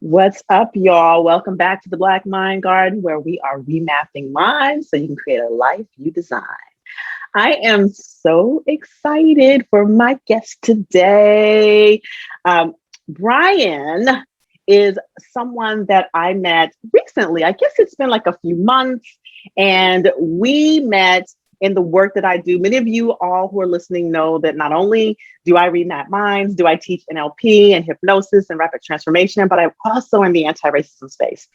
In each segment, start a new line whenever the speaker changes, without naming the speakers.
What's up, y'all? Welcome back to the Black Mind Garden, where we are remapping minds so you can create a life you design. I am so excited for my guest today. Brian is someone that I met recently. I guess it's been like a few months, and we met in the work that I do. Many of you all who are listening know that not only do I remap minds, do I teach NLP and hypnosis and rapid transformation, but I'm also in the anti-racism space.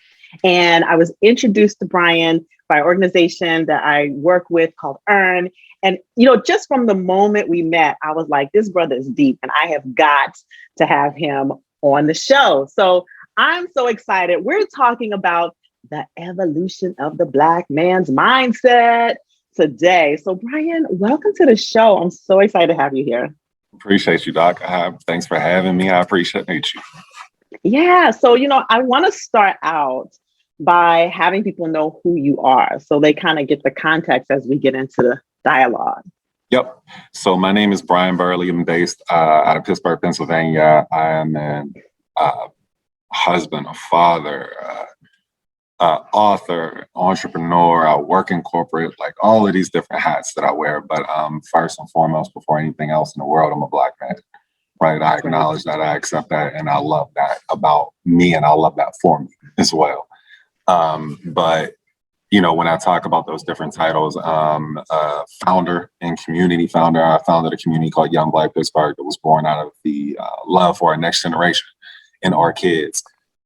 And I was introduced to Brian by an organization that I work with called Earn. And, just from the moment we met, I was like, this brother is deep and I have got to have him on the show. So I'm so excited. We're talking about the evolution of the Black man's mindset today. So Brian, welcome to the show. I'm so excited to have you here.
Appreciate you, Doc. Thanks for having me. I appreciate you.
Yeah. So, I want to start out by having people know who you are so they kind of get the context as we get into the dialogue.
Yep. So my name is Brian Burley. I'm based out of Pittsburgh, Pennsylvania. I am an husband, a father, author, entrepreneur. I work in corporate, like all of these different hats that I wear. But first and foremost, before anything else in the world, I'm a Black man. Right. I acknowledge that. I accept that. And I love that about me. And I love that for me as well. But when I talk about those different titles, founder and community founder, I founded a community called Young Black Pittsburgh that was born out of the love for our next generation and our kids.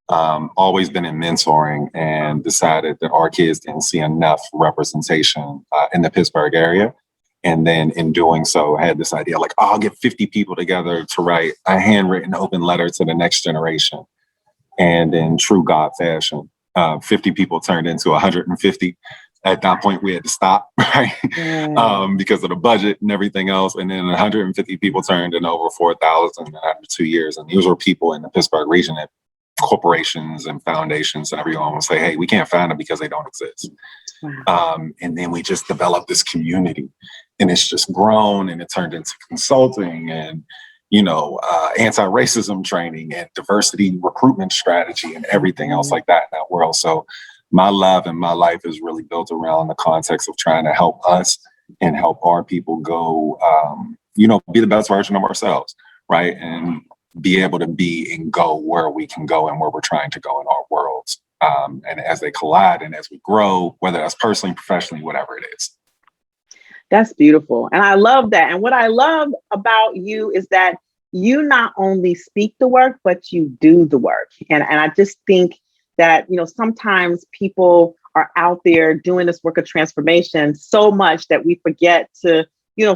Always been in mentoring and decided that our kids didn't see enough representation in the Pittsburgh area. And then in doing so, I had this idea like, I'll get 50 people together to write a handwritten open letter to the next generation. And in true God fashion, 50 people turned into 150. At that point, we had to stop, right? Because of the budget and everything else. And then 150 people turned into over 4,000 after 2 years. And these were people in the Pittsburgh region that corporations and foundations and everyone will say, hey, we can't find them because they don't exist. And then we just developed this community and it's just grown and it turned into consulting and, anti-racism training and diversity recruitment strategy and everything else like that in that world. So my love and my life is really built around the context of trying to help us and help our people go, be the best version of ourselves, right? And be able to be and go where we can go and where we're trying to go in our worlds. And as they collide and as we grow, whether that's personally, professionally, whatever it is.
That's beautiful. And I love that. And what I love about you is that you not only speak the work, but you do the work. And I just think that, sometimes people are out there doing this work of transformation so much that we forget to,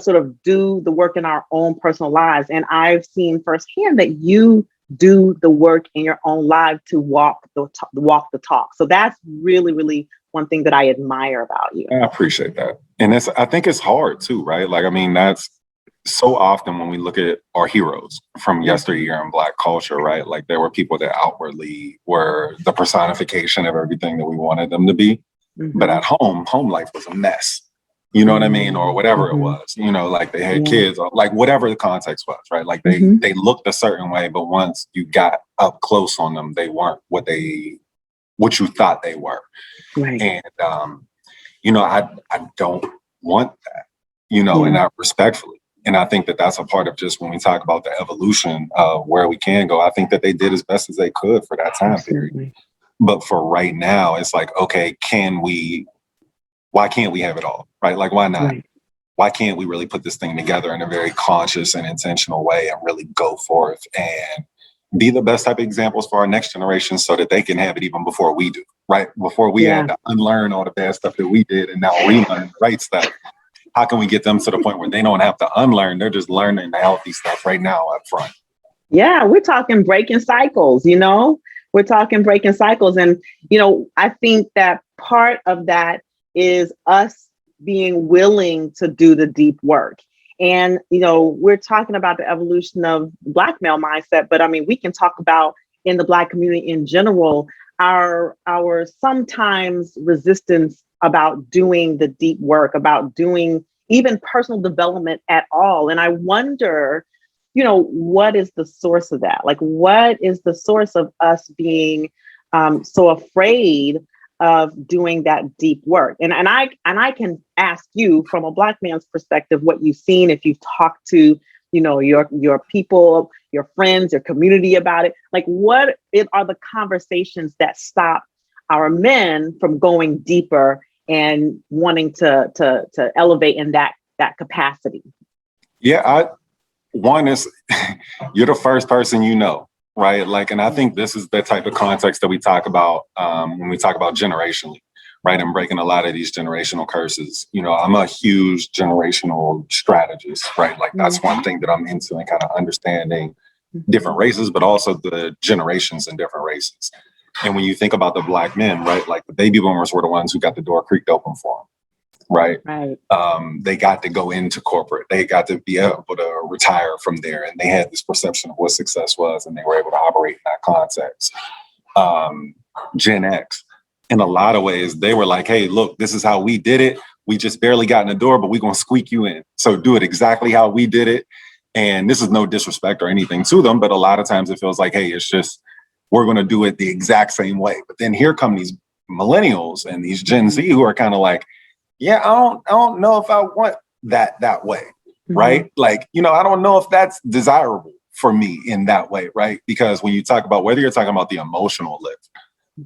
sort of do the work in our own personal lives. And I've seen firsthand that you do the work in your own life to walk the talk. So that's really, really one thing that I admire about you.
I appreciate that. And I think it's hard too, right? Like, I mean, that's so often when we look at our heroes from yesteryear in Black culture, right? Like there were people that outwardly were the personification of everything that we wanted them to be. Mm-hmm. But at home life was a mess. You know what I mean? Or whatever it was, like they had kids or like whatever the context was, right? Like they looked a certain way, but once you got up close on them, they weren't what you thought they were.
Right.
And, I don't want that, and I respectfully. And I think that that's a part of just when we talk about the evolution of where we can go, I think that they did as best as they could for that time period. But for right now, it's like, okay, why can't we have it all? Right? Like, why not? Right. Why can't we really put this thing together in a very conscious and intentional way and really go forth and be the best type of examples for our next generation so that they can have it even before we do, right? Before we had to unlearn all the bad stuff that we did and now relearn the right stuff. How can we get them to the point where they don't have to unlearn? They're just learning the healthy stuff right now up front.
Yeah, we're talking breaking cycles, We're talking breaking cycles. And, I think that part of that is us being willing to do the deep work. And, we're talking about the evolution of Black male mindset, but I mean, we can talk about in the Black community in general, our sometimes resistance about doing the deep work, about doing even personal development at all. And I wonder, what is the source of that? Like, what is the source of us being so afraid of doing that deep work? And I can ask you from a Black man's perspective what you've seen, if you've talked to, your people, your friends, your community about it. Like, are the conversations that stop our men from going deeper and wanting to elevate in that capacity?
Yeah, one is you're the first person, right? Like, and I think this is the type of context that we talk about when we talk about generationally, right? And breaking a lot of these generational curses. I'm a huge generational strategist, right? Like, that's one thing that I'm into, and kind of understanding different races, but also the generations in different races. And when you think about the Black men, right? Like, the baby boomers were the ones who got the door creaked open for them. Right. They got to go into corporate. They got to be able to retire from there. And they had this perception of what success was, and they were able to operate in that context. Gen X, in a lot of ways, they were like, hey, look, this is how we did it. We just barely got in the door, but we're going to squeak you in. So do it exactly how we did it. And this is no disrespect or anything to them, but a lot of times it feels like, hey, it's just, we're going to do it the exact same way. But then here come these millennials and these Gen Z who are kind of like, yeah, I don't know if I want that way, right? Like, I don't know if that's desirable for me in that way, right? Because when you talk about, whether you're talking about the emotional lift,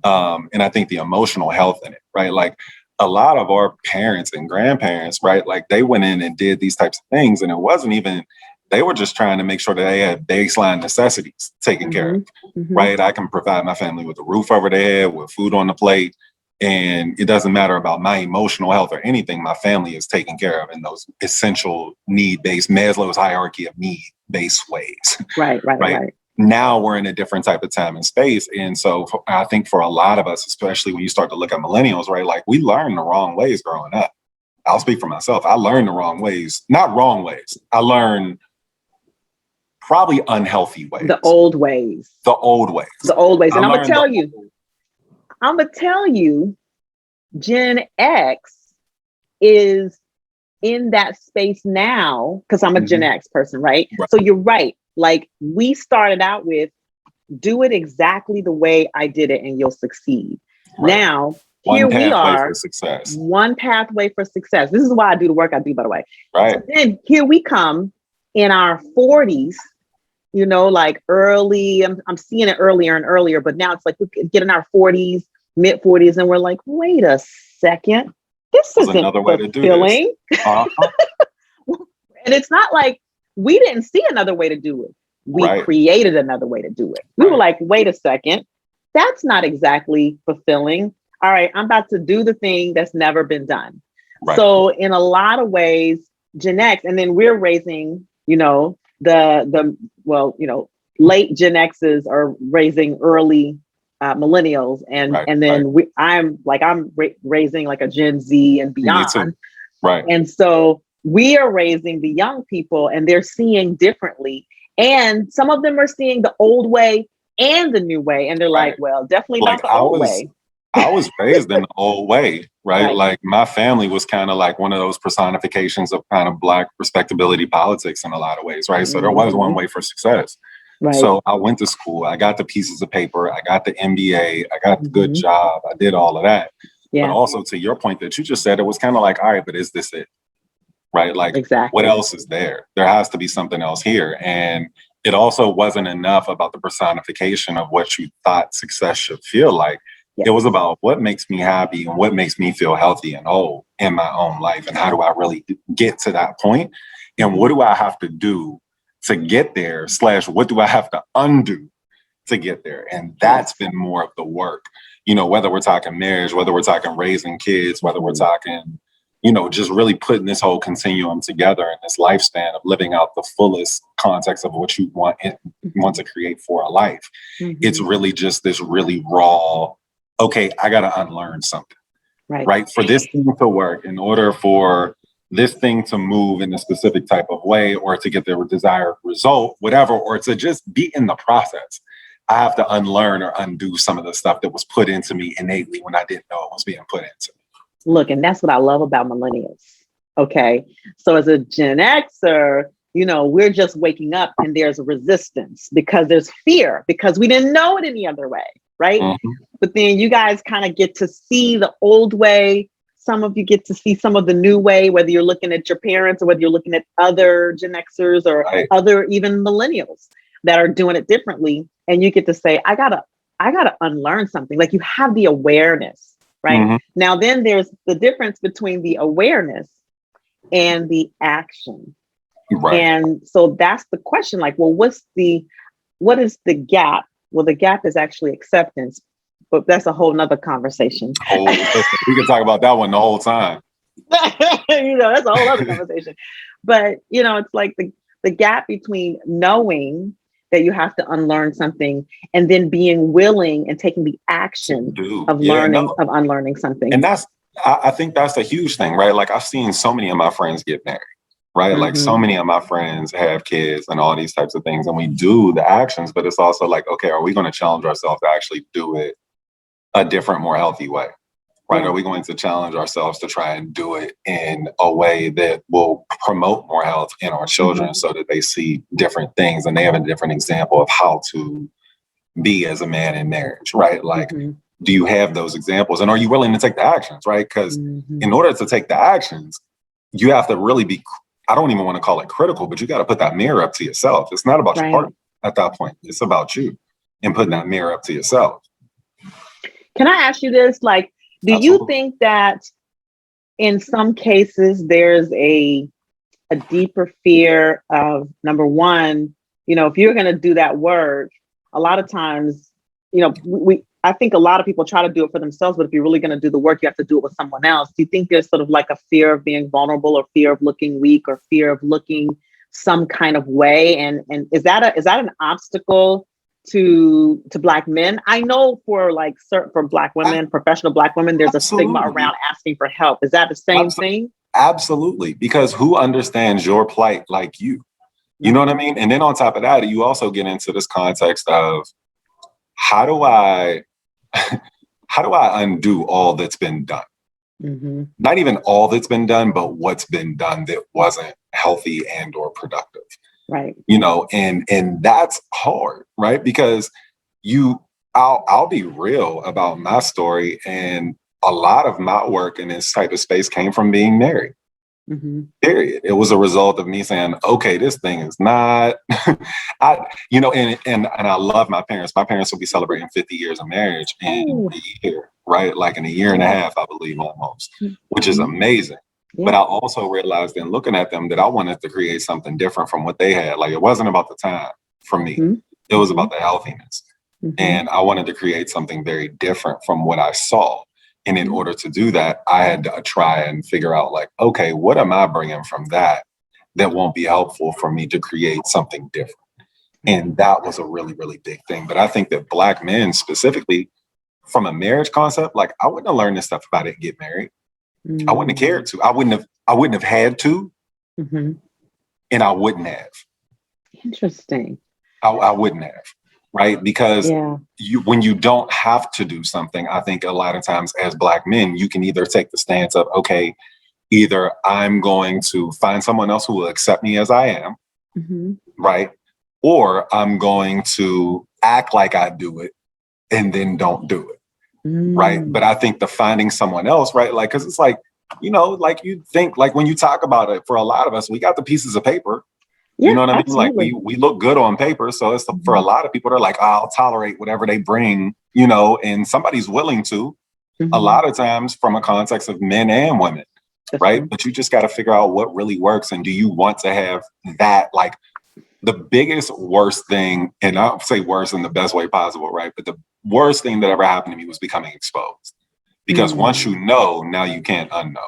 and I think the emotional health in it, right? Like, a lot of our parents and grandparents, right? Like, they went in and did these types of things, and it wasn't even, they were just trying to make sure that they had baseline necessities taken care of, right? I can provide my family with a roof over their head, with food on the plate. And it doesn't matter about my emotional health or anything. My family is taken care of in those essential need-based, Maslow's hierarchy of need-based ways.
Right.
Now we're in a different type of time and space. And so I think for a lot of us, especially when you start to look at millennials, right? Like, we learned the wrong ways growing up. I'll speak for myself. I learned the wrong ways, not wrong ways. I learned probably unhealthy ways.
The old ways.
The old ways.
And I'm going to tell you, Gen X is in that space now, because I'm a Gen X person, right? So you're right. Like, we started out with, do it exactly the way I did it and you'll succeed. Right. Now, here we are. One pathway for success. This is why I do the work I do, by the way. Right. So then here we come in our 40s, like early, I'm seeing it earlier and earlier, but now it's like we get in our 40s, mid 40s, and we're like, wait a second, this isn't another way to do this. And it's not like we didn't see another way to do it. We created another way to do it. We were like, wait a second, that's not exactly fulfilling. All right, I'm about to do the thing that's never been done. So in a lot of ways, Gen X, and then we're raising, late Gen X's are raising early millennials, and then I'm raising like a Gen Z and beyond. Right. And so we are raising the young people, and they're seeing differently. And some of them are seeing the old way and the new way, and they're like, well, definitely not the old way.
I was raised in the old way, right? Like, my family was kind of like one of those personifications of kind of Black respectability politics in a lot of ways, right? So there was one way for success. Right. So I went to school, I got the pieces of paper, I got the MBA, I got the good job, I did all of that. Yeah. But also, to your point that you just said, it was kind of like, all right, but is this it? Right? Like, what else is there? There has to be something else here. And it also wasn't enough about the personification of what you thought success should feel like. Yes. It was about what makes me happy and what makes me feel healthy and whole in my own life. And how do I really get to that point? And what do I have to do to get there, / what do I have to undo to get there? And that's been more of the work, whether we're talking marriage, whether we're talking raising kids, whether we're talking, just really putting this whole continuum together in this lifespan of living out the fullest context of what you want to create for a life. It's really just this really raw, okay, I got to unlearn something, right? For this thing to work, in order for this thing to move in a specific type of way, or to get the desired result, whatever, or to just be in the process, I have to unlearn or undo some of the stuff that was put into me innately when I didn't know it was being put into me.
Look, and that's what I love about millennials. Okay. So as a Gen Xer, we're just waking up and there's a resistance because there's fear because we didn't know it any other way, right? Mm-hmm. But then you guys kind of get to see the old way. Some of you get to see some of the new way, whether you're looking at your parents or whether you're looking at other Gen Xers or other even millennials that are doing it differently. And you get to say, I gotta unlearn something. Like you have the awareness, right? Mm-hmm. Now, then there's the difference between the awareness and the action. Right. And so that's the question. Like, well, what is the gap? Well, the gap is actually acceptance, but that's a whole nother conversation.
We can talk about that one the whole time.
That's a whole other conversation. But, it's like the gap between knowing that you have to unlearn something and then being willing and taking the action of unlearning something.
And I think that's a huge thing, right? Like I've seen so many of my friends get married, right? Mm-hmm. Like so many of my friends have kids and all these types of things. And we do the actions, but it's also like, okay, are we going to challenge ourselves to actually do it a different, more healthy way, right? Are we going to challenge ourselves to try and do it in a way that will promote more health in our children so that they see different things and they have a different example of how to be as a man in marriage, right? Like, do you have those examples and are you willing to take the actions, right? Because in order to take the actions, you have to really be, I don't even want to call it critical, but you got to put that mirror up to yourself. It's not about your partner at that point. It's about you and putting that mirror up to yourself.
Can I ask you this? Like, do you think that in some cases there's a deeper fear of, number one, if you're going to do that work, a lot of times, I think a lot of people try to do it for themselves, but if you're really going to do the work, you have to do it with someone else. Do you think there's sort of like a fear of being vulnerable or fear of looking weak or fear of looking some kind of way? And is that an obstacle to Black men? I know for Black women, professional Black women, there's a stigma around asking for help. Is that the same thing?
Absolutely. Because who understands your plight like you? You know what I mean? And then on top of that, you also get into this context of how do I undo all that's been done? Mm-hmm. Not even all that's been done, but what's been done that wasn't healthy and or productive.
Right.
And that's hard, right? Because I'll be real about my story. And a lot of my work in this type of space came from being married. Mm-hmm. Period. It was a result of me saying, okay, this thing is not, and I love my parents. My parents will be celebrating 50 years of marriage in a year, right? Like in a year and a half, I believe almost, which is amazing. Yeah. But I also realized in looking at them that I wanted to create something different from what they had. Like it wasn't about the time for me. Mm-hmm. It was about the healthiness. Mm-hmm. And I wanted to create something very different from what I saw. And in order to do that, I had to try and figure out like, okay, what am I bringing from that won't be helpful for me to create something different? And that was a really, really big thing. But I think that Black men specifically from a marriage concept, like I wouldn't have learned this stuff if I didn't get married. Mm-hmm. I wouldn't have cared to. I wouldn't have had to. Mm-hmm. And I wouldn't have.
Interesting.
I wouldn't have. Right? Because when you don't have to do something, I think a lot of times as Black men, you can either take the stance of, okay, either I'm going to find someone else who will accept me as I am, right? Or I'm going to act like I do it and then don't do it. Right. But I think the finding someone else, right? Like, cause it's like, like you think like when you talk about it, for a lot of us, we got the pieces of paper. Yeah, you know what I mean? Absolutely. Like we look good on paper. So it's for a lot of people, they're like, I'll tolerate whatever they bring, and somebody's willing to a lot of times from a context of men and women. Right. But you just got to figure out what really works. And do you want to have that, like the biggest worst thing, and I'll say worse in the best way possible, right? But the worst thing that ever happened to me was becoming exposed. Because once you know, now you can't unknow.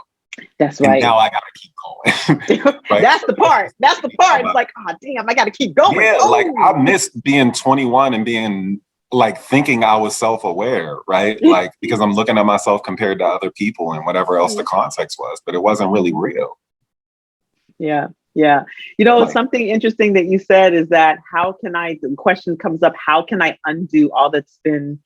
That's right.
And now I gotta keep going. Right?
That's the part. It's like, oh damn, I gotta keep going.
Yeah, like I missed being 21 and being like thinking I was self-aware, right? Like because I'm looking at myself compared to other people and whatever else the context was, but it wasn't really real.
Yeah. Something interesting that you said is that the question comes up, how can I undo all that's been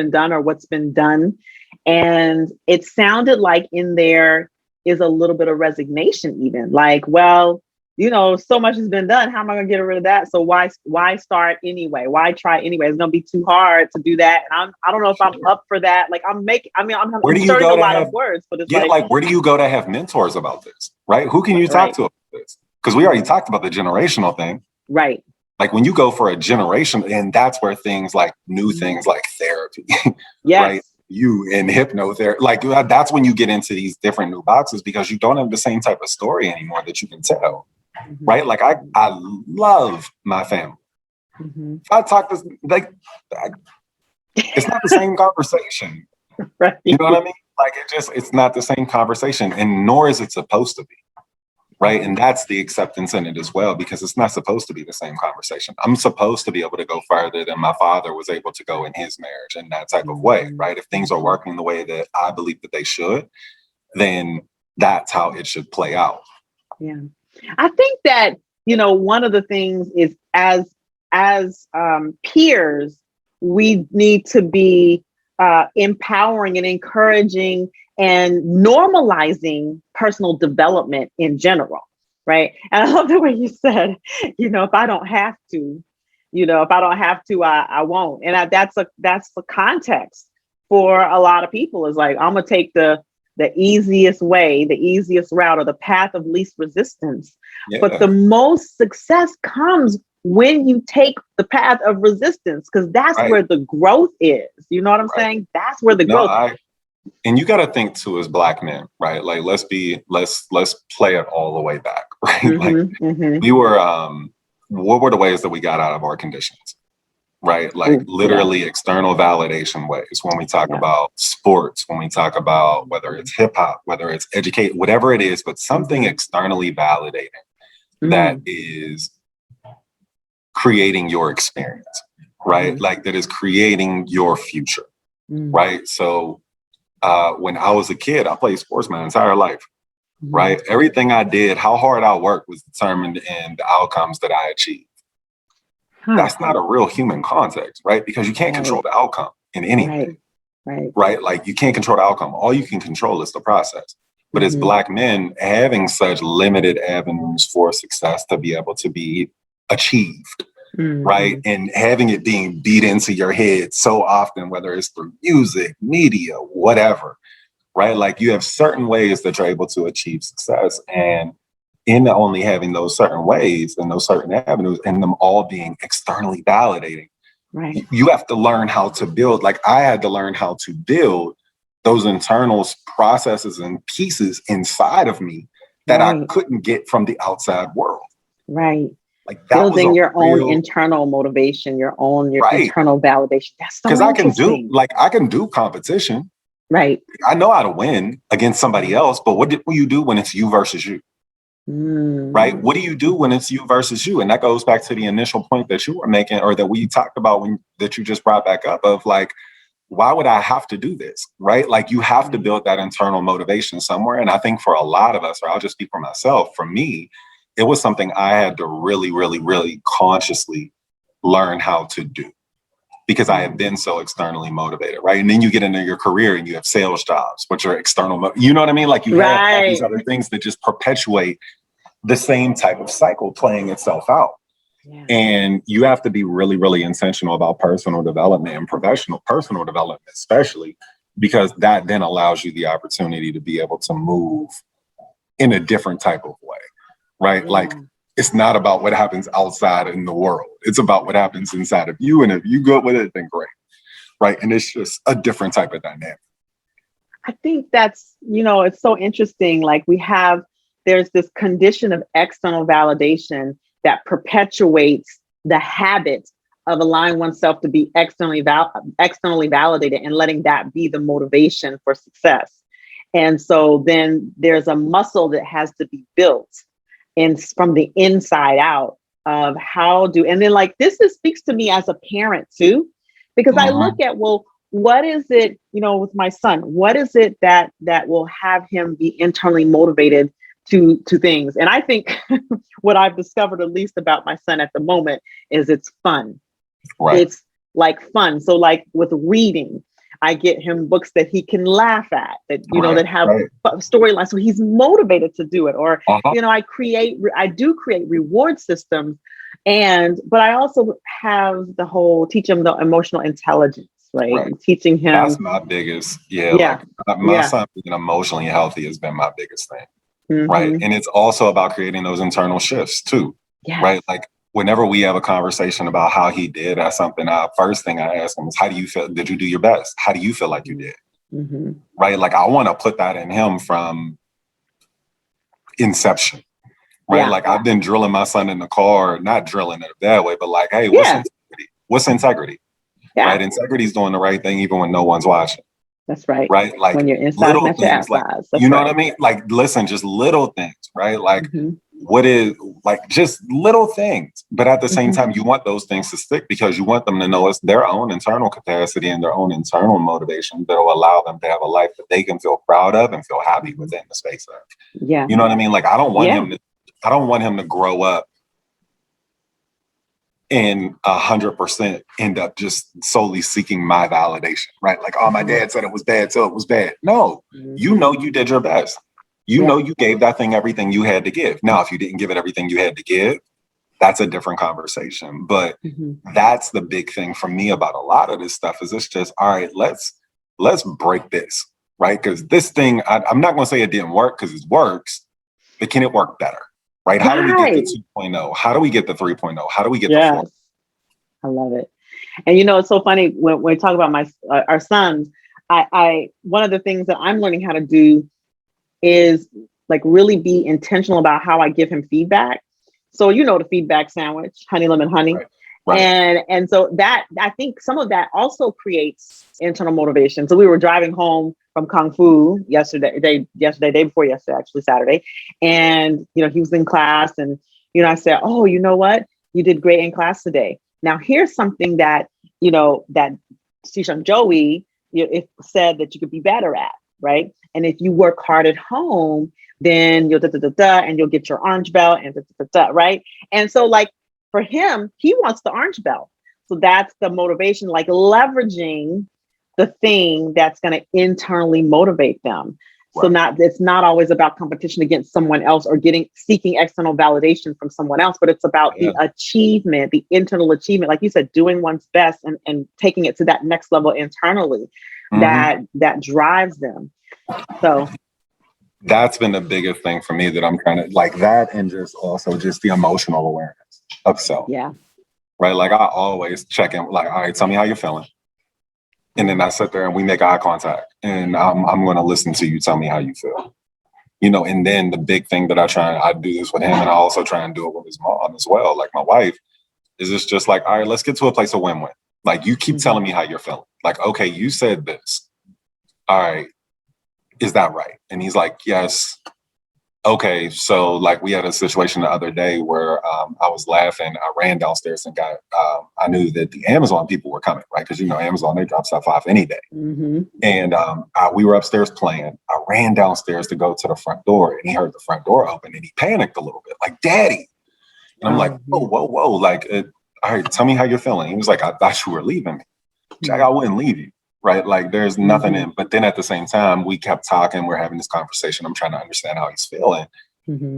done or what's been done? And it sounded like in there is a little bit of resignation even like, well, so much has been done. How am I going to get rid of that? So why start anyway? Why try anyway? It's going to be too hard to do that. And I don't know if I'm up for that. Like I'm
Where do you
inserting
go
a
to
lot
have,
of words, but it's
yeah,
like,
like where do you go to have mentors about this, right? Who can you talk
right,
to about this? Because we already talked about the generational thing.
right.
Like when you go for a generation, and that's where things like new things like therapy, right?
Yes.
You and hypnotherapy, like that's when you get into these different new boxes because you don't have the same type of story anymore that you can tell, right? Like I love my family.
Mm-hmm.
If I talk to like, it's not the same conversation.
Right.
You know what I mean? Like it's not the same conversation, and nor is it supposed to be. Right. And that's the acceptance in it as well, because it's not supposed to be the same conversation. I'm supposed to be able to go further than my father was able to go in his marriage in that type of way. Right. If things are working the way that I believe that they should, then that's how it should play out.
Yeah. I think that, one of the things is as peers, we need to be empowering and encouraging and normalizing personal development in general, right? And I love the way you said, if I don't have to, I won't. And that's the context for a lot of people is like, I'm gonna take the easiest way, the easiest route, or the path of least resistance.
Yeah.
But the most success comes when you take the path of resistance, because that's
Right.
where the growth is. You know what I'm saying? That's where the growth.
And you got to think too, as Black men, right? Like let's play it all the way back, right?
Mm-hmm,
like we were, what were the ways that we got out of our conditions? Right? Like literally external validation ways. When we talk about sports, when we talk about whether it's hip hop, whether it's educate, whatever it is, but something externally validating that is creating your experience, right? Like that is creating your future, right? So when I was a kid, I played sports my entire life, right? Everything I did, how hard I worked was determined in the outcomes that I achieved. That's not a real human context, right? Because you can't control the outcome in anything, right? Like you can't control the outcome. All you can control is the process. But as Black men, having such limited avenues for success to be able to be achieved, right? And having it being beat into your head so often, whether it's through music, media, whatever, right? Like you have certain ways that you're able to achieve success. And in only having those certain ways and those certain avenues and them all being externally validating, you have to learn how to build. Like I had to learn how to build those internal processes and pieces inside of me that I couldn't get from the outside world.
Right.
Like that
building your own internal motivation, your internal validation. That's so interesting.
Because I can do competition.
Right.
I know how to win against somebody else, but what do you do when it's you versus you? Right? What do you do when it's you versus you? And that goes back to the initial point that you were making, or that we talked about that you just brought back up of like, why would I have to do this? Right? Like you have to build that internal motivation somewhere. And I think for a lot of us, or I'll just speak for myself, for me, it was something I had to really, really, really consciously learn how to do because I have been so externally motivated, right? And then you get into your career and you have sales jobs, which are external, you know what I mean? Like you have all these other things that just perpetuate the same type of cycle playing itself out. Yeah. And you have to be really, really intentional about personal development and personal development, especially because that then allows you the opportunity to be able to move in a different type of way, right? Yeah. Like it's not about what happens outside in the world. It's about what happens inside of you. And if you go with it, then great, right? And it's just a different type of dynamic.
I think that's, it's so interesting. Like there's this condition of external validation that perpetuates the habit of allowing oneself to be externally validated and letting that be the motivation for success. And so then there's a muscle that has to be built from the inside out of and then like this speaks to me as a parent too, because I look at, well, what is it, with my son, what is it that will have him be internally motivated to things? And I think what I've discovered, at least about my son at the moment, is it's fun. Right. It's like fun. So like with reading, I get him books that he can laugh at, that,
Right,
that have
right.
storylines. So he's motivated to do it. Or,
Uh-huh.
I do create reward systems. But I also have teach him the emotional intelligence, right?
Right.
Teaching
That's
him.
my biggest, yeah,
Yeah.
like my
Yeah.
son being emotionally healthy has been my biggest thing. Right.
Mm-hmm.
And it's also about creating those internal shifts too.
Yes.
Right. Like whenever we have a conversation about how he did at something, first thing I ask him is, how do you feel? Did you do your best? How do you feel like you did?
Mm-hmm.
Right. Like I want to put that in him from inception. Right.
Yeah.
Like I've been drilling my son in the car, not drilling in a bad way, but like, hey,
Yeah.
what's integrity?
Yeah.
Right. Integrity is doing the right thing even when no one's watching.
That's right.
Right. Like
when you're inside,
little
not your
things, like,
outside.
you know what I mean? Like, listen, just little things, right? Like,
Mm-hmm.
what is, like, just little things. But at the same
Mm-hmm.
time, you want those things to stick because you want them to know it's their own internal capacity and their own internal motivation that will allow them to have a life that they can feel proud of and feel happy
Mm-hmm.
within the space of.
Yeah.
You know what I mean? Like, I don't want him to grow up and 100% end up just solely seeking my validation, right? Like, oh, my dad said it was bad, so it was bad. No,
Mm-hmm.
you know you did your best. You know you gave that thing everything you had to give. Now, if you didn't give it everything you had to give, that's a different conversation. But that's the big thing for me about a lot of this stuff is it's just, all right, let's break this, right? Because this thing, I'm not going to say it didn't work because it works, but can it work better? Right? How do we get the 2.0? How do we get the 3.0? How do we get the 4?
I love it. And it's so funny when we talk about our sons. I one of the things that I'm learning how to do is like really be intentional about how I give him feedback. So the feedback sandwich, honey, lemon, honey. Right. And so that, I think some of that also creates internal motivation. So we were driving home from Kung Fu day before yesterday, actually Saturday. And, he was in class and, I said, oh, you know what? You did great in class today. Now here's something that, that Stisham Joey it said that you could be better at, right? And if you work hard at home, then you'll and you'll get your orange belt and right? And so like, for him, he wants the orange belt. So that's the motivation, like leveraging the thing that's going to internally motivate them. Right. So it's not always about competition against someone else or seeking external validation from someone else, but it's about the achievement, the internal achievement, like you said, doing one's best and taking it to that next level internally that drives them. So
that's been the biggest thing for me that I'm trying to like that, and just also just the emotional awareness of self.
Yeah.
Right. Like I always check in, like, all right, tell me how you're feeling. And then I sit there and we make eye contact and I'm going to listen to you tell me how you feel. And then the big thing that I do this with him, and I also try and do it with his mom as well. Like my wife is just like, all right, let's get to a place of win-win. Like you keep telling me how you're feeling. Like, okay, you said this. All right. Is that right? And he's like, yes. Okay, so like we had a situation the other day where I was laughing. I ran downstairs and I knew that the Amazon people were coming, right? Because Amazon, they drop stuff off any day. And we were upstairs playing. I ran downstairs to go to the front door, and he heard the front door open, and he panicked a little bit, like, "Daddy!" And I'm like, "Whoa, like, all right, tell me how you're feeling." He was like, "I thought you were leaving me." Jack, I wouldn't leave you. Right? Like there's nothing in, but then at the same time, we kept talking, we're having this conversation. I'm trying to understand how he's feeling.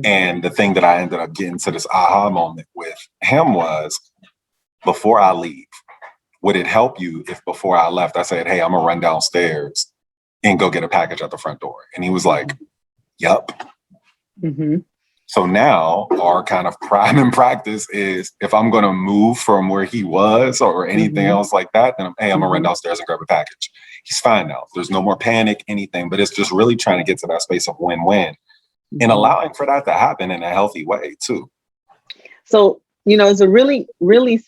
And the thing that I ended up getting to this aha moment with him was, before I leave, would it help you if before I left, I said, hey, I'm gonna run downstairs and go get a package at the front door? And he was like, yup. So now our kind of prime and practice is, if I'm going to move from where he was or anything else like that, then I'm going to run downstairs and grab a package. He's fine now. There's no more panic, anything, but it's just really trying to get to that space of win-win and allowing for that to happen in a healthy way too.
So, it's a really, really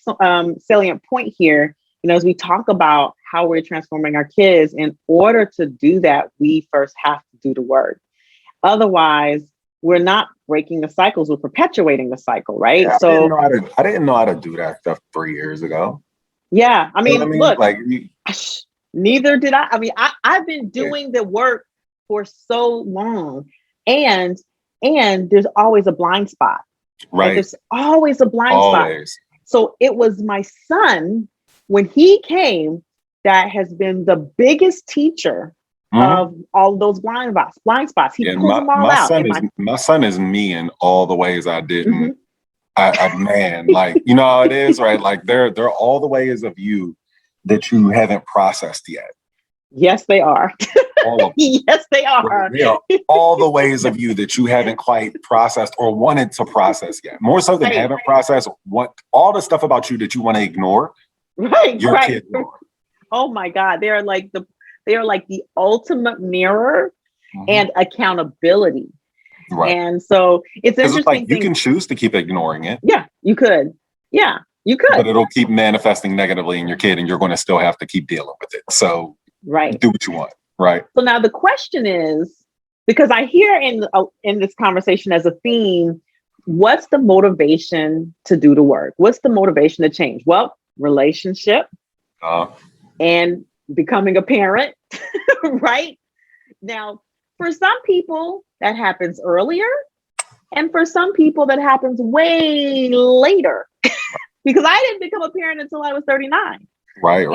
salient point here, as we talk about how we're transforming our kids. In order to do that, we first have to do the work. Otherwise, we're not breaking the cycles, we're perpetuating the cycle, right?
Yeah,
so
I didn't know how to do that stuff 3 years ago.
Yeah. I mean, look,
like
neither did I. I mean, I've been doing the work for so long, and there's always a blind spot.
Right.
There's always a blind spot. So it was my son, when he came, that has been the biggest teacher of all of those blind spots. He pulls them all out.
My son is me in all the ways I didn't. Man, like, you know how it is, right? Like there are all the ways of you that you haven't processed yet.
Yes, they are.
All of them.
Yes, they are.
They are all the ways of you that you haven't quite processed or wanted to process yet. More so than haven't processed, all the stuff about you that you want to ignore.
Right.
Your kid ignore.
Oh my God. They are like the ultimate mirror and accountability.
Right.
And so it's interesting.
It's like you can choose to keep ignoring it.
Yeah, you could. Yeah, you could.
But it'll keep manifesting negatively in your kid and you're going to still have to keep dealing with it. So do what you want. Right.
So now the question is, because I hear in this conversation as a theme, what's the motivation to do the work? What's the motivation to change? Well, relationship and becoming a parent, right? Now, for some people, that happens earlier. And for some people, that happens way later. Because I didn't become a parent until I was 39.
Right.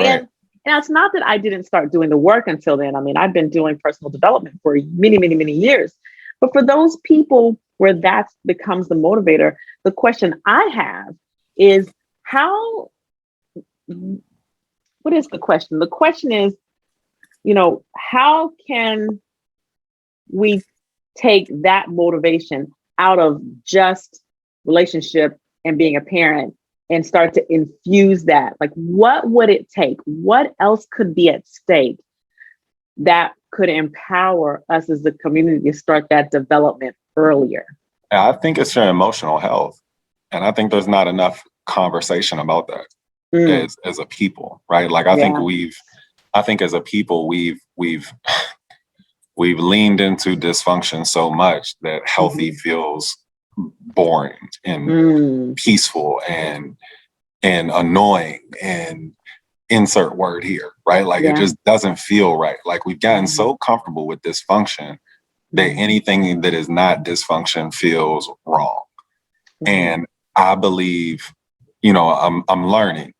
And it's not that I didn't start doing the work until then. I mean, I've been doing personal development for many, many, many years. But for those people where that becomes the motivator, the question I have is what is the question? The question is, how can we take that motivation out of just relationship and being a parent and start to infuse that? Like, what would it take? What else could be at stake that could empower us as a community to start that development earlier?
I think it's your emotional health. And I think there's not enough conversation about that as a people, right? Like, I think as a people, we've leaned into dysfunction so much that healthy feels boring and peaceful and annoying and insert word here, right? Like it just doesn't feel right. Like we've gotten so comfortable with dysfunction that anything that is not dysfunction feels wrong. And I believe, I'm learning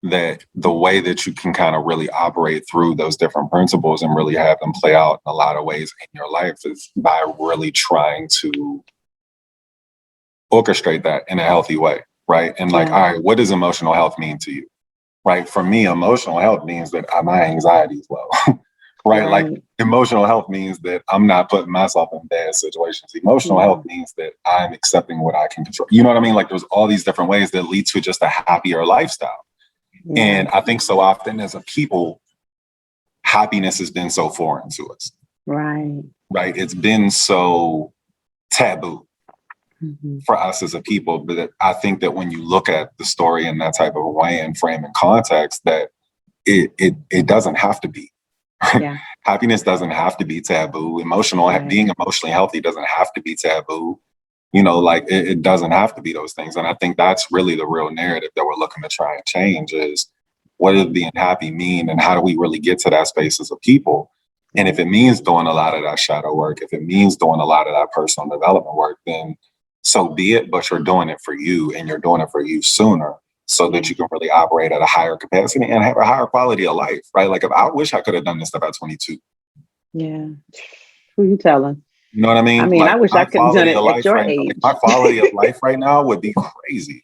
that the way that you can kind of really operate through those different principles and really have them play out in a lot of ways in your life is by really trying to orchestrate that in a healthy way, right? And all right, what does emotional health mean to you? Right? For me, emotional health means that my anxiety is low, right? Like emotional health means that I'm not putting myself in bad situations. Emotional health means that I'm accepting what I can control. You know what I mean? Like there's all these different ways that lead to just a happier lifestyle. And I think so often as a people, happiness has been so foreign to us. Right. It's been so taboo for us as a people. But I think that when you look at the story in that type of way and frame and context, that it doesn't have to be. Happiness doesn't have to be taboo. Being emotionally healthy doesn't have to be taboo. It doesn't have to be those things. And I think that's really the real narrative that we're looking to try and change is what does being happy mean? And how do we really get to that space as a people? And if it means doing a lot of that shadow work, if it means doing a lot of that personal development work, then so be it, but you're doing it for you and you're doing it for you sooner so that you can really operate at a higher capacity and have a higher quality of life, right? Like if I wish I could have done this stuff at 22.
Yeah. Who you telling?
You know what I mean?
I mean, I wish I could have done it at your age.
My quality of life right now would be crazy.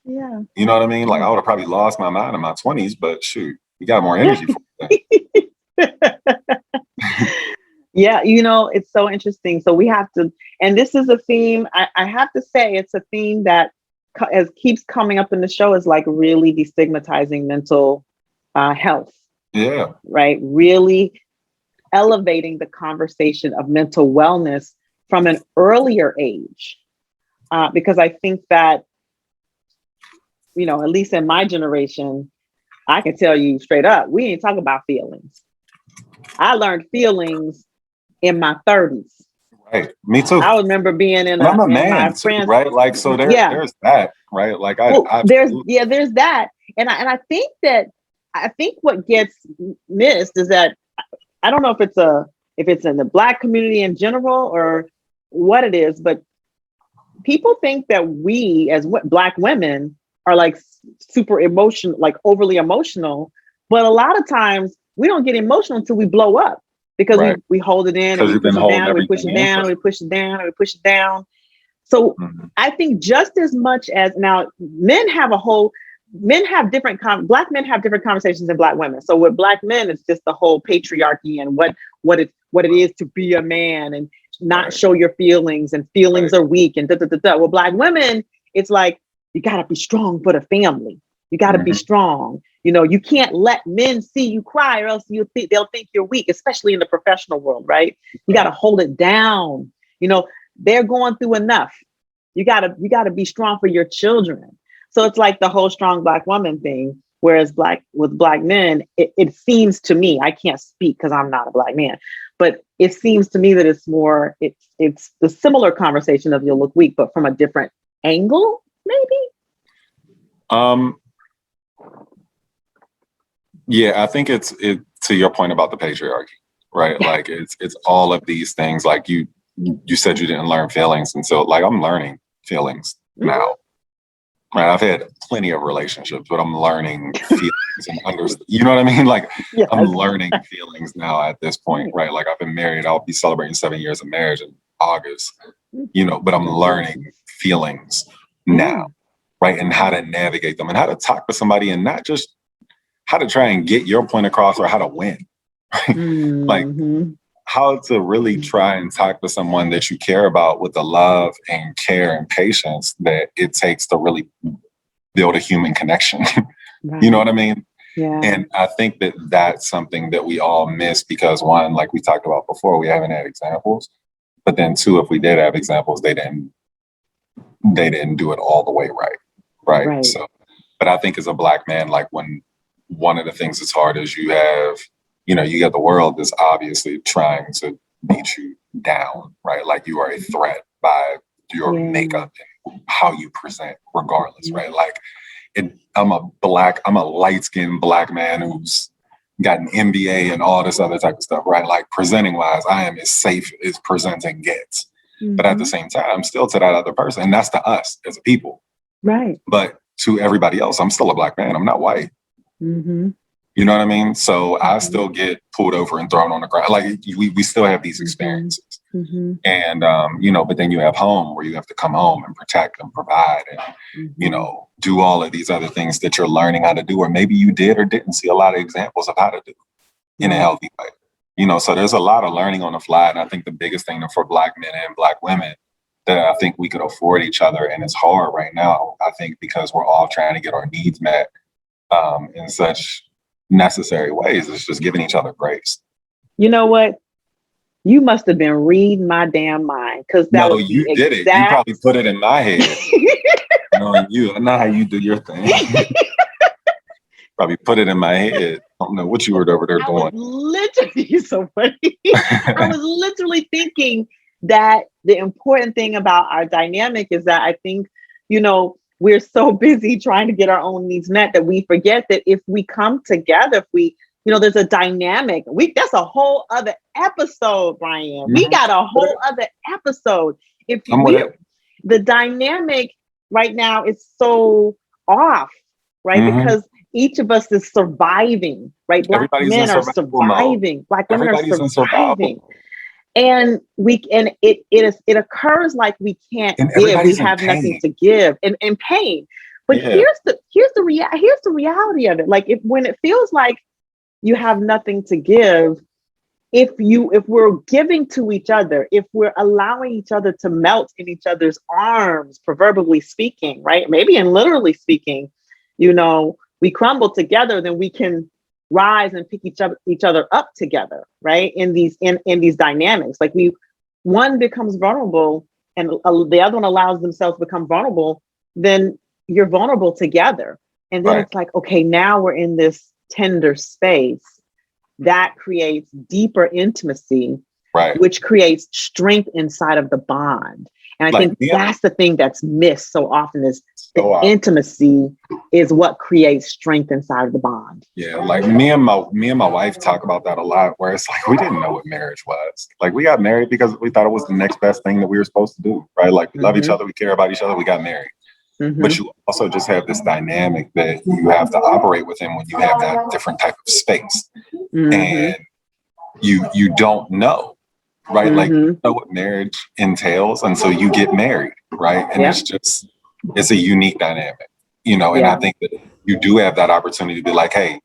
Yeah.
You know what I mean? Like I would have probably lost my mind in my 20s, but shoot, you got more energy for that.
Yeah, it's so interesting. So we have to, and this is a theme, I have to say, it's a theme that keeps coming up in the show is like really destigmatizing mental health. Yeah. Right. Really elevating the conversation of mental wellness from an earlier age. Because I think that, at least in my generation, I can tell you straight up, we ain't talking about feelings. I learned feelings in my 30s. Right. Me too. I remember being in
I'm a man too, right? Like, so there's that, right? Like
there's that. And I think what gets missed is that I don't know if it's in the Black community in general or what it is, but people think that we as Black women are like super emotional, like overly emotional, But a lot of times we don't get emotional until we blow up because
Right.
we hold it in and
Because
we
you've been
push it
holding
down, and we push it
everything in
down,
for.
and we push it down, and we push it down. So I think just as much as now men have black men have different conversations than black women. So with black men, it's just the whole patriarchy and what it is to be a man and not show your feelings, and feelings are weak and da da da da. Well, black women, it's like, you got to be strong for the family. You got to be strong. You know, you can't let men see you cry or else they'll think you're weak, especially in the professional world, right? You got to hold it down. You know, they're going through enough. You gotta be strong for your children. So it's like the whole strong black woman thing. Whereas with black men, it seems to me, I can't speak because I'm not a black man, but it seems to me that it's the similar conversation of you'll look weak, but from a different angle, maybe.
Yeah, I think it's to your point about the patriarchy, right? Like it's all of these things. Like you said you didn't learn feelings, and so like I'm learning feelings now. Right, I've had plenty of relationships, but I'm learning feelings and understand. You know what I mean? Like I'm learning feelings now at this point, right? Like I've been married. I'll be celebrating 7 years of marriage in August. You know, but I'm learning feelings now, right? And how to navigate them, and how to talk to somebody, and not just how to try and get your point across or how to win. Right? Like how to really try and talk to someone that you care about with the love and care and patience that it takes to really build a human connection. You know what I mean?
Yeah.
And I think that that's something that we all miss because one, like we talked about before, we haven't had examples. But then two, if we did have examples, they didn't do it all the way right. Right. So, but I think as a black man, like when one of the things that's hard is you got the world that's obviously trying to beat you down, right? Like you are a threat by your makeup and how you present regardless, right? Like I'm a light-skinned black man who's got an MBA and all this other type of stuff, right? Like presenting wise, I am as safe as presenting gets. But at the same time, I'm still to that other person. And that's to us as a people.
Right.
But to everybody else, I'm still a black man. I'm not white. You know what I mean? So I still get pulled over and thrown on the ground. Like we still have these experiences. And, but then you have home where you have to come home and protect and provide and, do all of these other things that you're learning how to do, or maybe you did or didn't see a lot of examples of how to do in a healthy way. So there's a lot of learning on the fly. And I think the biggest thing for black men and black women that I think we could afford each other. And it's hard right now, I think, because we're all trying to get our needs met in such necessary ways. It's just giving each other grace.
You know what? You must have been reading my damn mind, because
you did it. You probably put it in my head. Knowing you, I know how you do your thing. Probably put it in my head. I don't know what you were over there doing.
Literally, so funny. I was literally thinking that the important thing about our dynamic is that I think, we're so busy trying to get our own needs met that we forget that if we come together, if we, there's a dynamic. That's a whole other episode, Brian. We got a whole other episode. The dynamic right now is so off, right? Because each of us is surviving, right? Black men are surviving. Black women are surviving. And it occurs like we can't give. We have nothing to give, and pain. But here's the reality of it. Like when it feels like you have nothing to give, if we're giving to each other, if we're allowing each other to melt in each other's arms, proverbially speaking, right? Maybe and literally speaking, we crumble together, then we can rise and pick each other up together, right? In these dynamics, like one becomes vulnerable and the other one allows themselves to become vulnerable, then you're vulnerable together. And then it's like, okay, now we're in this tender space that creates deeper intimacy, which creates strength inside of the bond. And I think that's the thing that's missed so often is intimacy is what creates strength inside of the bond.
Yeah, like me and my wife talk about that a lot, where it's like we didn't know what marriage was. Like we got married because we thought it was the next best thing that we were supposed to do, right? Like we love each other, we care about each other, we got married. but you also just have this dynamic that you have to operate within when you have that different type of space. And you don't know, right? Like, you don't know what marriage entails until you get married, right? And it's a unique dynamic, you know, and I think that you do have that opportunity to be like, hey,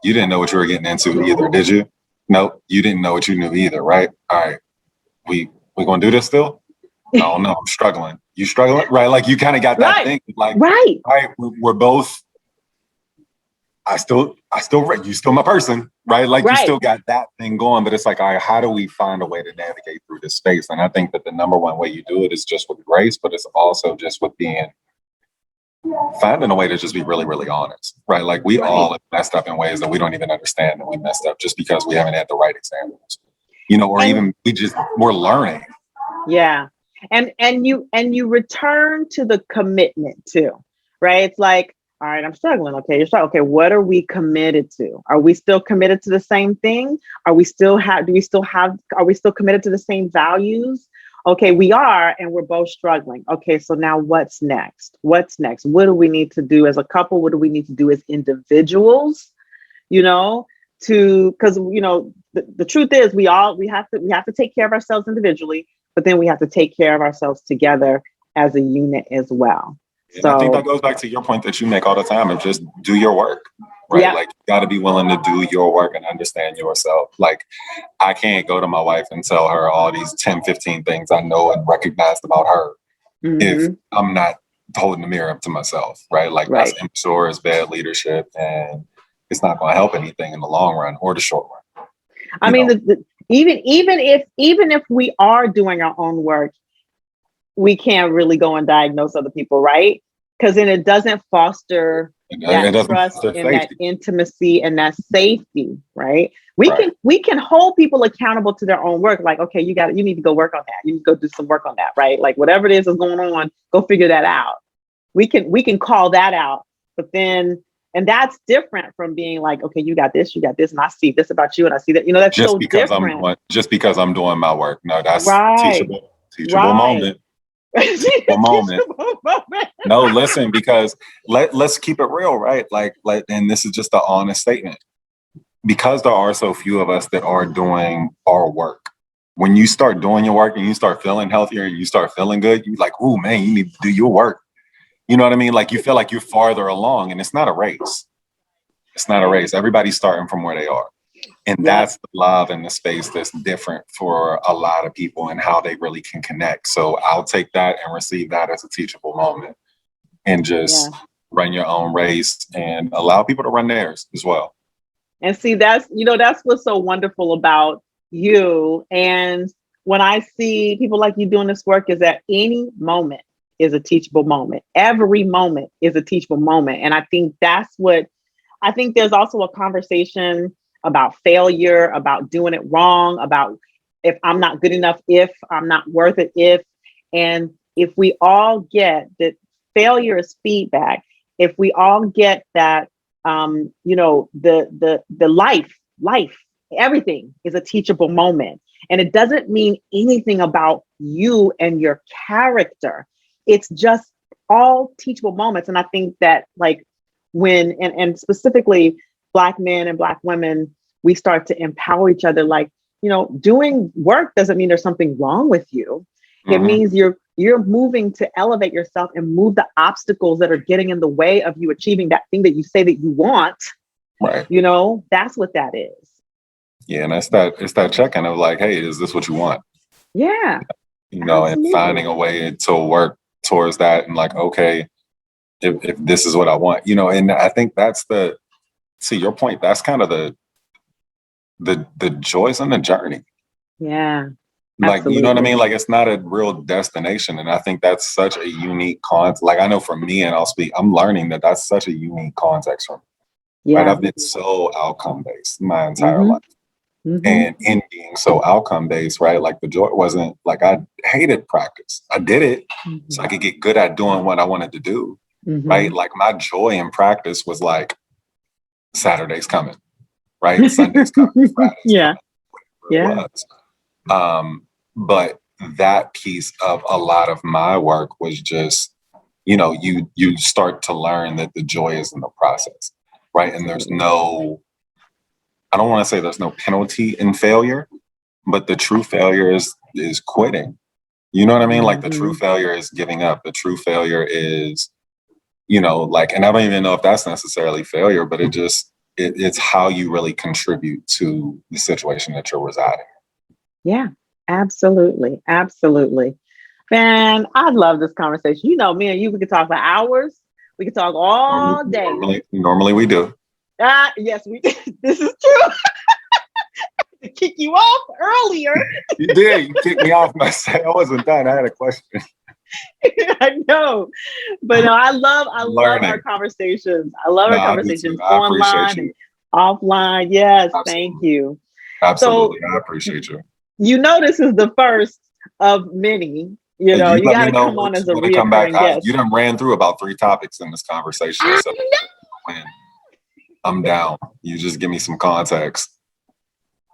you didn't know what you were getting into either, did you? Nope, you didn't know what you knew either, right? All right, we gonna do this still? I don't know, I'm struggling. You struggling? Right, like you kind of got that thing, like, right, we're both, I still, you still my person, right? Like you still got that thing going, but it's like, all right, how do we find a way to navigate through this space? And I think that the number one way you do it is just with grace, but it's also just with finding a way to just be really, really honest, right? Like we all have messed up in ways that we don't even understand that we messed up just because we haven't had the right examples, you know, or even we're learning.
Yeah. And you return to the commitment too, right? It's like, all right, I'm struggling. Okay, you're struggling. Okay, what are we committed to? Are we still committed to the same thing? Are we still are we still committed to the same values? Okay, we are, and we're both struggling. Okay, so now what's next? What's next? What do we need to do as a couple? What do we need to do as individuals? You know, because you know, the truth is we have to take care of ourselves individually, but then we have to take care of ourselves together as a unit as well.
And I think that goes back to your point that you make all the time of just do your work, right? Yeah. Like you got to be willing to do your work and understand yourself. Like I can't go to my wife and tell her all these 10, 15 things I know and recognized about her if I'm not holding the mirror up to myself, right? Like that's immature, it's bad leadership, and it's not going to help anything in the long run or the short run.
I mean, even if we are doing our own work, we can't really go and diagnose other people, right? Because then it doesn't foster that trust and that intimacy and that safety, right? We can hold people accountable to their own work. Like, okay, you need to go work on that. You need to go do some work on that, right? Like whatever it is going on, go figure that out. We can call that out, but then, and that's different from being like, okay, you got this, and I see this about you, and I see that, you know, that's just so different.
Just because I'm doing my work. No, that's teachable moment. Moment. No, listen, because let's keep it real, right? Like, and this is just an honest statement. Because there are so few of us that are doing our work. When you start doing your work and you start feeling healthier and you start feeling good, you're like, oh man, you need to do your work. You know what I mean? Like you feel like you're farther along, and it's not a race. It's not a race. Everybody's starting from where they are. And that's the love and the space that's different for a lot of people and how they really can connect. So I'll take that and receive that as a teachable moment and just run your own race and allow people to run theirs as well.
And see, that's what's so wonderful about you. And when I see people like you doing this work, is that any moment is a teachable moment. Every moment is a teachable moment. And I think there's also a conversation about failure, about doing it wrong, about if I'm not good enough, if I'm not worth it, and if we all get that failure is feedback, if we all get that, the life, everything is a teachable moment. And it doesn't mean anything about you and your character. It's just all teachable moments. And I think that like when, and specifically Black men and Black women, we start to empower each other. Like, you know, doing work doesn't mean there's something wrong with you. It means you're moving to elevate yourself and move the obstacles that are getting in the way of you achieving that thing that you say that you want.
Right.
You know, that's what that is.
Yeah. And it's that check-in of like, hey, is this what you want?
Yeah.
You know, absolutely. And finding a way to work towards that and like, okay, if this is what I want, you know, and I think that's to your point, that's kind of the joys in the journey.
Yeah.
Like,
absolutely.
You know what I mean? Like, it's not a real destination. And I think that's such a unique context. Like, I know for me, and I'm learning that that's such a unique context for me. Yeah. Right? I've been so outcome-based my entire life. And in being so outcome-based, right? Like, the joy wasn't, like, I hated practice. I did it so I could get good at doing what I wanted to do. Right? Like, my joy in practice was like, Saturday's coming, right? Sunday's coming, Friday's coming. But that piece of a lot of my work was just, you start to learn that the joy is in the process, right? And there's no, I don't want to say there's no penalty in failure, but the true failure is quitting. You know what I mean? Like the true failure is giving up. The true failure is, like, and I don't even know if that's necessarily failure, but it's how you really contribute to the situation that you're residing.
Yeah, absolutely. Absolutely. Man, I love this conversation. Me and you, we could talk for hours. We could talk all day.
Normally we do.
Yes, we did. This is true. To kick you off earlier.
You did. You kicked me off. I wasn't done. I had a question.
I know, but no, I love our conversations. I love our conversations online and offline. Yes, absolutely. Thank you.
Absolutely, so, I appreciate you.
This is the first of many. You got to come on as a recurring guest.
You done ran through about 3 topics in this conversation. So I'm down. You just give me some context.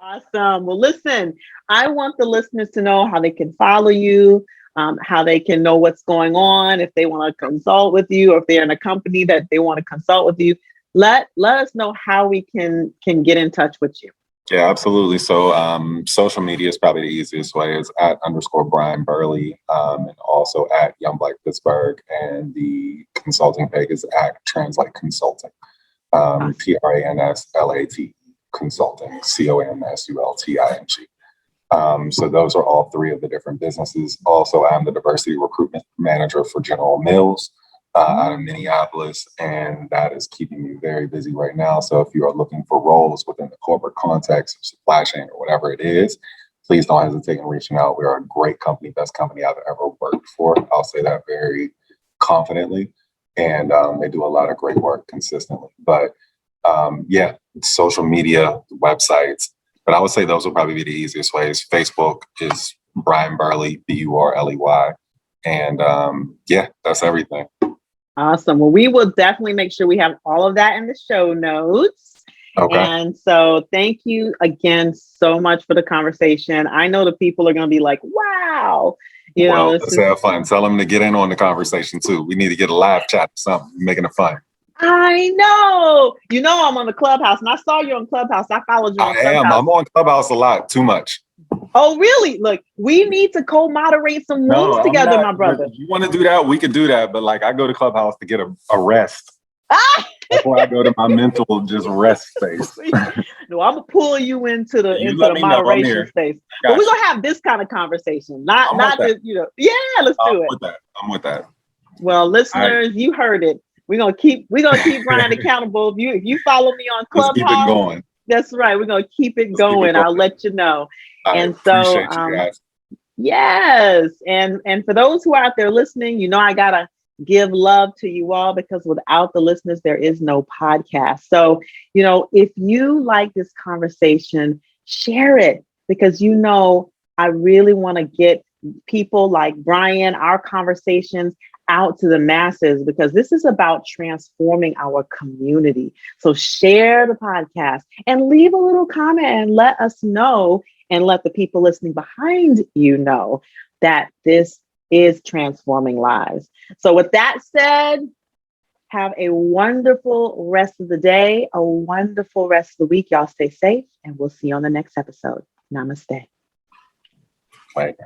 Awesome. Well, listen, I want the listeners to know how they can follow you, how they can know what's going on, if they want to consult with you, or if they're in a company that they want to consult with you. Let us know how we can get in touch with you.
Yeah, absolutely. So social media is probably the easiest way. Is @_Brian Burley, and also @YoungBlackPittsburgh, and the consulting page is @Translate Consulting, TRANSLAT Consulting, CONSULTING. So those are all 3 of the different businesses. Also, I'm the diversity recruitment manager for General Mills out of Minneapolis, and that is keeping me very busy right now. So if you are looking for roles within the corporate context of supply chain or whatever it is, please don't hesitate in reaching out. We are a great company, best company I've ever worked for. I'll say that very confidently, and they do a lot of great work consistently. But social media, websites, but I would say those will probably be the easiest ways. Facebook is Brian Burley, BURLEY. And that's everything.
Awesome. Well, we will definitely make sure we have all of that in the show notes. Okay. And so thank you again so much for the conversation. I know the people are going to be like, wow.
Let's have fun. Tell them to get in on the conversation too. We need to get a live chat or something, making it fun.
I know. I'm on the Clubhouse, and I saw you on Clubhouse. I followed you on Clubhouse.
I'm on Clubhouse a lot, too much.
Oh, really? Look, we need to co-moderate some rooms together, my brother.
If you want to do that, we could do that. But I go to Clubhouse to get a rest. Before I go to my mental just rest space.
No, I'm gonna pull you into the moderation space. But we're gonna have this kind of conversation. Not just, let's do it.
I'm with that.
Well, listeners, you heard it. We're gonna keep Brian accountable. If you follow me on Clubhouse,
keep it going.
That's right. We're gonna keep it going. I'll let you know. And so,
appreciate you guys.
Yes, and for those who are out there listening, I gotta give love to you all, because without the listeners, there is no podcast. So, if you like this conversation, share it, because I really want to get people like Brian, our conversations out to the masses, because this is about transforming our community. So share the podcast and leave a little comment and let us know, and let the people listening behind you know that this is transforming lives. So with that said, have a wonderful rest of the day, a wonderful rest of the week. Y'all stay safe, and we'll see you on the next episode. Namaste.
Bye.